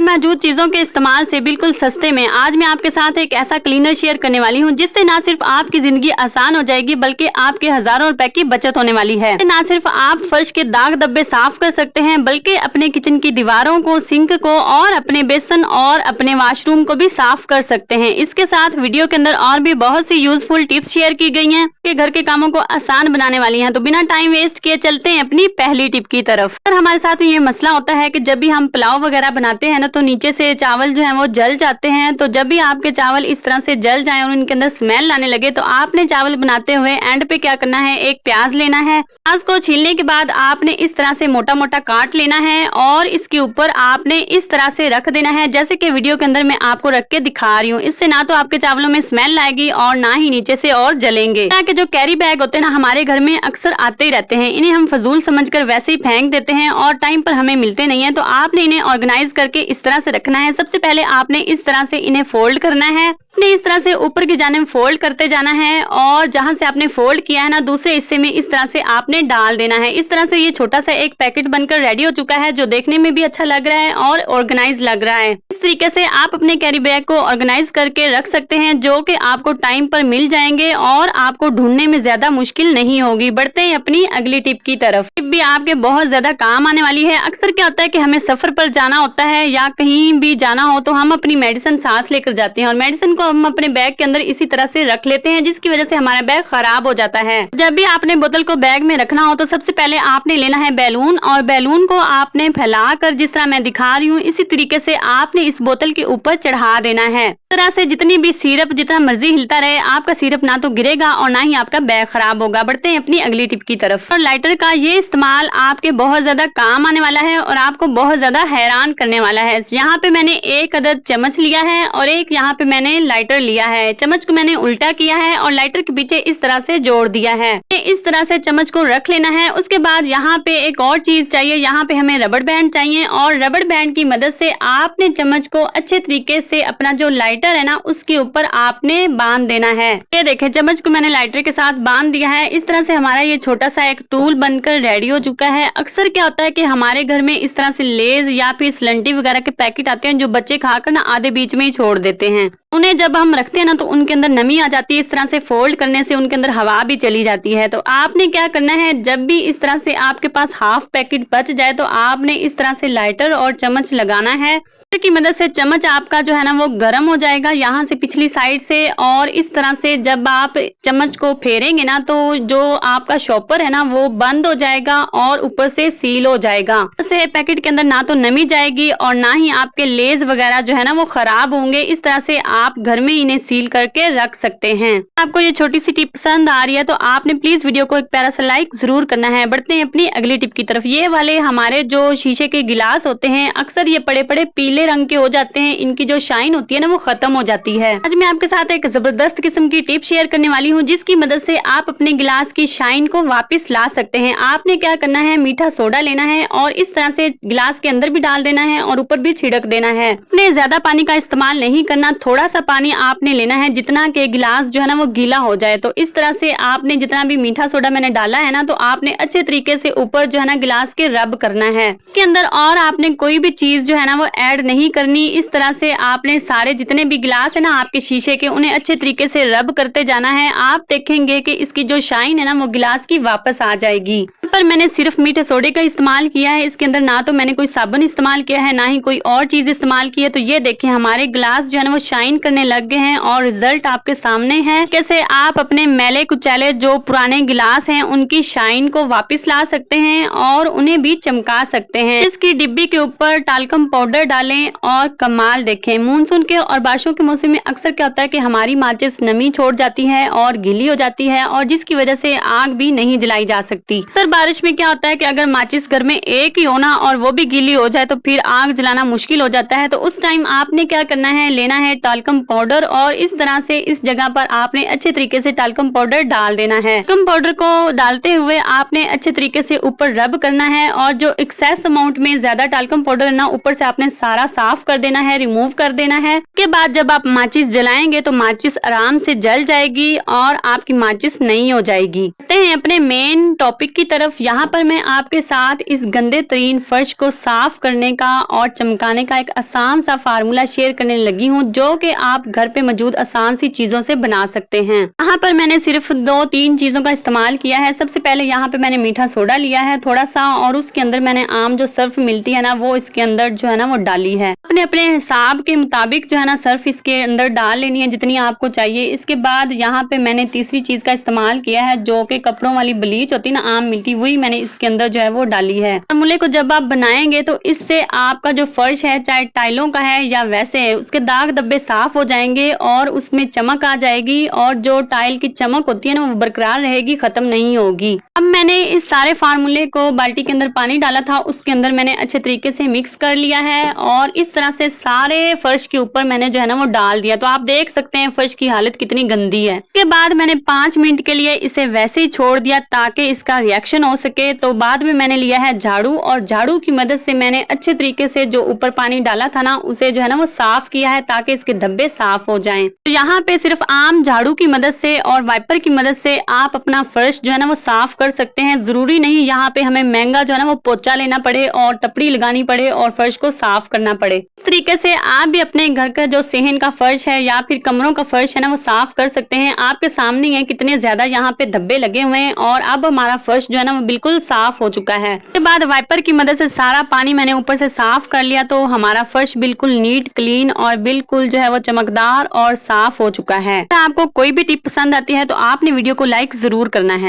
मौजूद चीजों के इस्तेमाल से बिल्कुल सस्ते में आज मैं आपके साथ एक ऐसा क्लीनर शेयर करने वाली हूं जिससे ना सिर्फ आपकी जिंदगी आसान हो जाएगी बल्कि आपके हजारों रुपए की बचत होने वाली है। ना सिर्फ आप फर्श के दाग धब्बे साफ कर सकते हैं बल्कि अपने किचन की दीवारों को, सिंक को और अपने बेसन और अपने वॉशरूम को भी साफ कर सकते हैं। इसके साथ वीडियो के अंदर और भी बहुत सी यूजफुल टिप्स शेयर की गई हैं कि घर के कामों को आसान बनाने वाली हैं। तो बिना टाइम वेस्ट किए चलते हैं अपनी पहली टिप की तरफ। हमारे साथ ये मसला होता है कि जब भी हम पुलाव वगैरह बनाते हैं ना तो नीचे से चावल जो है वो जल जाते हैं। तो जब भी आपके चावल इस तरह से जल जाएं और उनके अंदर स्मेल आने लगे तो आपने चावल बनाते हुए एंड पे क्या करना है, एक प्याज लेना है। प्याज को छीलने के बाद आपने इस तरह से मोटा मोटा काट लेना है और इसके ऊपर आपने इस तरह से रख देना है जैसे कि वीडियो के अंदर मैं आपको रख के दिखा रही हूँ। इससे ना तो आपके चावलों में स्मेल आएगी और ना ही नीचे से और जलेंगे। ताकि जो कैरी बैग होते हैं ना हमारे घर में अक्सर आते ही रहते हैं, इन्हें हम फजूल समझकर वैसे ही फेंक देते हैं और टाइम पर हमें मिलते नहीं है। तो आपने इन्हें ऑर्गेनाइज करके इस तरह से रखना है। सबसे पहले आपने इस तरह से इन्हें फोल्ड करना है। इस तरह से ऊपर की जानिब फोल्ड करते जाना है और जहां से आपने फोल्ड किया है ना दूसरे हिस्से में इस तरह से आपने डाल देना है। इस तरह से ये छोटा सा एक पैकेट बनकर रेडी हो चुका है जो देखने में भी अच्छा लग रहा है और ऑर्गेनाइज लग रहा है। इस तरीके से आप अपने कैरी बैग को ऑर्गेनाइज करके रख सकते हैं जो कि आपको टाइम पर मिल जाएंगे और आपको ढूंढने में ज्यादा मुश्किल नहीं होगी। बढ़ते हैं अपनी अगली टिप की तरफ। टिप भी आपके बहुत ज्यादा काम आने वाली है। अक्सर क्या होता है कि हमें सफर पर जाना होता है या कहीं भी जाना हो तो हम अपनी मेडिसिन साथ लेकर जाते हैं और मेडिसिन को हम अपने बैग के अंदर इसी तरह से रख लेते हैं जिसकी वजह से हमारा बैग खराब हो जाता है। जब भी आपने बोतल को बैग में रखना हो तो सबसे पहले आपने लेना है बैलून और बैलून को आपने फैलाकर जिस तरह मैं दिखा रही हूँ इसी तरीके से आपने इस बोतल के ऊपर चढ़ा देना है। इस तरह से जितनी भी सिरप जितना मर्जी हिलता रहे आपका सिरप ना तो गिरेगा और ना ही आपका बैग खराब होगा। बढ़ते हैं अपनी अगली टिप की तरफ। और लाइटर का ये इस्तेमाल आपके बहुत ज्यादा काम आने वाला है और आपको बहुत ज्यादा हैरान करने वाला है। यहाँ पे मैंने एक अदद चम्मच लिया है और एक यहाँ पे मैंने लाइटर लिया है। चम्मच को मैंने उल्टा किया है और लाइटर के पीछे इस तरह से जोड़ दिया है। इस तरह से चम्मच को रख लेना है। उसके बाद यहाँ पे एक और चीज चाहिए, यहाँ पे हमें रबड़ बैंड चाहिए और रबड़ बैंड की मदद से आपने चम्मच को अच्छे तरीके से अपना जो लाइटर है ना उसके ऊपर आपने बांध देना है। ये देखें चम्मच को मैंने लाइटर के साथ बांध दिया है। इस तरह से हमारा ये छोटा सा एक टूल बनकर रेडी हो चुका है। अक्सर क्या होता है कि हमारे घर में इस तरह से लेज या फिर स्लंटी वगैरह के पैकेट आते हैं जो बच्चे खाकर ना आधे बीच में ही छोड़ देते हैं। उन्हें जब हम रखते हैं ना तो उनके अंदर नमी आ जाती है। इस तरह से फोल्ड करने से उनके अंदर हवा भी चली जाती है। तो आपने क्या करना है, जब भी इस तरह से आपके पास हाफ पैकेट बच जाए तो आपने इस तरह से लाइटर और चम्मच लगाना है। की मदद से चम्मच आपका जो है ना वो गर्म हो जाएगा यहाँ से पिछली साइड से और इस तरह से जब आप चम्मच को फेरेंगे ना तो जो आपका शॉपर है ना वो बंद हो जाएगा और ऊपर से सील हो जाएगा। इससे पैकेट के अंदर ना तो नमी जाएगी और ना ही आपके लेज वगैरह जो है ना वो खराब होंगे। इस तरह से आप घर में इन्हें सील करके रख सकते हैं। आपको ये छोटी सी टिप पसंद आ रही है तो आपने प्लीज वीडियो को एक प्यारा सा लाइक जरूर करना है। बढ़ते हैं अपनी अगली टिप की तरफ। ये वाले हमारे जो शीशे के गिलास होते हैं अक्सर ये बड़े बड़े पीले रंग के हो जाते हैं, इनकी जो शाइन होती है ना वो खत्म हो जाती है। आज मैं आपके साथ एक जबरदस्त किस्म की टिप शेयर करने वाली हूँ जिसकी मदद से आप अपने गिलास की शाइन को वापस ला सकते हैं। आपने क्या करना है, मीठा सोडा लेना है और इस तरह से गिलास के अंदर भी डाल देना है और ऊपर भी छिड़क देना है। आपने ज्यादा पानी का इस्तेमाल नहीं करना, थोड़ा सा पानी आपने लेना है जितना के गिलास जो है ना वो गीला हो जाए। तो इस तरह से आपने जितना भी मीठा सोडा मैंने डाला है ना तो आपने अच्छे तरीके से ऊपर जो है ना गिलास के रब करना है। इसके अंदर और आपने कोई भी चीज जो है ना वो ऐड नहीं करनी। इस तरह से आपने सारे जितने भी गिलास है ना आपके शीशे के उन्हें अच्छे तरीके से रब करते जाना है। आप देखेंगे कि इसकी जो शाइन है ना वो गिलास की वापस आ जाएगी। पर मैंने सिर्फ मीठे सोडे का इस्तेमाल किया है, इसके अंदर ना तो मैंने कोई साबुन इस्तेमाल किया है ना ही कोई और चीज इस्तेमाल की है। तो ये देखें हमारे गिलास जो है ना वो शाइन करने लग गए हैं और रिजल्ट आपके सामने है। कैसे आप अपने मैले कुचैले जो पुराने गिलास हैं उनकी शाइन को वापस ला सकते हैं और उन्हें भी चमका सकते हैं। इसकी डिब्बी के ऊपर टाल्कम पाउडर डालें और कमाल देखें। मानसून के और बारिशों के मौसम में अक्सर क्या होता है कि हमारी माचिस नमी छोड़ जाती है और गीली हो जाती है और जिसकी वजह से आग भी नहीं जलाई जा सकती। सर बारिश में क्या होता है कि अगर माचिस घर में एक ही होना और वो भी गीली हो जाए तो फिर आग जलाना मुश्किल हो जाता है। तो उस टाइम आपने क्या करना है, लेना है टाल्कम पाउडर और इस तरह से इस जगह पर आपने अच्छे तरीके से टाल्कम पाउडर डाल देना है। टाल्कम पाउडर को डालते हुए आपने अच्छे तरीके से ऊपर रब करना है और जो एक्सेस अमाउंट में ज्यादा टाल्कम पाउडर है ना ऊपर से आपने सारा साफ कर देना है, रिमूव कर देना है। के बाद बाद जब आप माचिस जलाएंगे तो माचिस आराम से जल जाएगी और आपकी माचिस नहीं हो जाएगी। करते हैं अपने मेन टॉपिक की तरफ। यहाँ पर मैं आपके साथ इस गंदे तरीन फर्श को साफ करने का और चमकाने का एक आसान सा फार्मूला शेयर करने लगी हूँ, जो कि आप घर पे मौजूद आसान सी चीजों से बना सकते हैं। यहाँ पर मैंने सिर्फ 2-3 चीजों का इस्तेमाल किया है। सबसे पहले यहाँ पे मैंने मीठा सोडा लिया है थोड़ा सा, और उसके अंदर मैंने आम जो सर्फ मिलती है ना, वो इसके अंदर जो है ना वो डाली है। अपने अपने हिसाब के मुताबिक जो है ना सर्फ इसके अंदर डाल लेनी है जितनी आपको चाहिए। इसके बाद यहाँ पे मैंने तीसरी चीज का इस्तेमाल किया है, जो कि कपड़ों वाली ब्लीच होती है ना, आम मिलती, वही मैंने इसके अंदर जो है वो डाली है। फार्मूले को जब आप बनाएंगे तो इससे आपका जो फर्श है, चाहे टाइलों का है या वैसे है, उसके दाग धब्बे साफ हो जाएंगे और उसमें चमक आ जाएगी, और जो टाइल की चमक होती है ना वो बरकरार रहेगी, खत्म नहीं होगी। अब मैंने इस सारे फार्मूले को बाल्टी के अंदर पानी डाला था, उसके अंदर मैंने अच्छे तरीके से मिक्स कर लिया है और इस तरह से सारे फर्श के ऊपर मैंने जो है ना वो डाल दिया। तो आप देख सकते हैं फर्श की हालत कितनी गंदी है। इसके बाद मैंने 5 मिनट के लिए इसे वैसे ही छोड़ दिया ताकि इसका रिएक्शन हो सके। तो बाद में मैंने लिया है झाड़ू, और झाड़ू की मदद से मैंने अच्छे तरीके से जो ऊपर पानी डाला था ना उसे जो है ना वो साफ किया है ताकि इसके धब्बे साफ हो जाएं। तो यहाँ पे सिर्फ आम झाड़ू की मदद से और वाइपर की मदद से आप अपना फर्श जो है ना वो साफ कर सकते हैं। जरूरी नहीं यहाँ पे हमें महंगा जो है ना वो पोछा लेना पड़े और टपड़ी लगानी पड़े और फर्श को साफ करना पड़े। इस तरीके से आप भी अपने घर का जो सहन का फर्श है या फिर कमरों का फर्श है ना वो साफ कर सकते हैं। आपके सामने है कितने ज्यादा यहाँ पे धब्बे लगे हुए हैं, और अब हमारा फर्श जो है ना वो बिल्कुल साफ हो चुका है। इसके बाद वाइपर की मदद से सारा पानी मैंने ऊपर से साफ कर लिया, तो हमारा फर्श बिल्कुल नीट क्लीन और बिल्कुल जो है वो चमकदार और साफ हो चुका है। आपको कोई भी टिप पसंद आती है तो आपने वीडियो को लाइक जरूर करना है।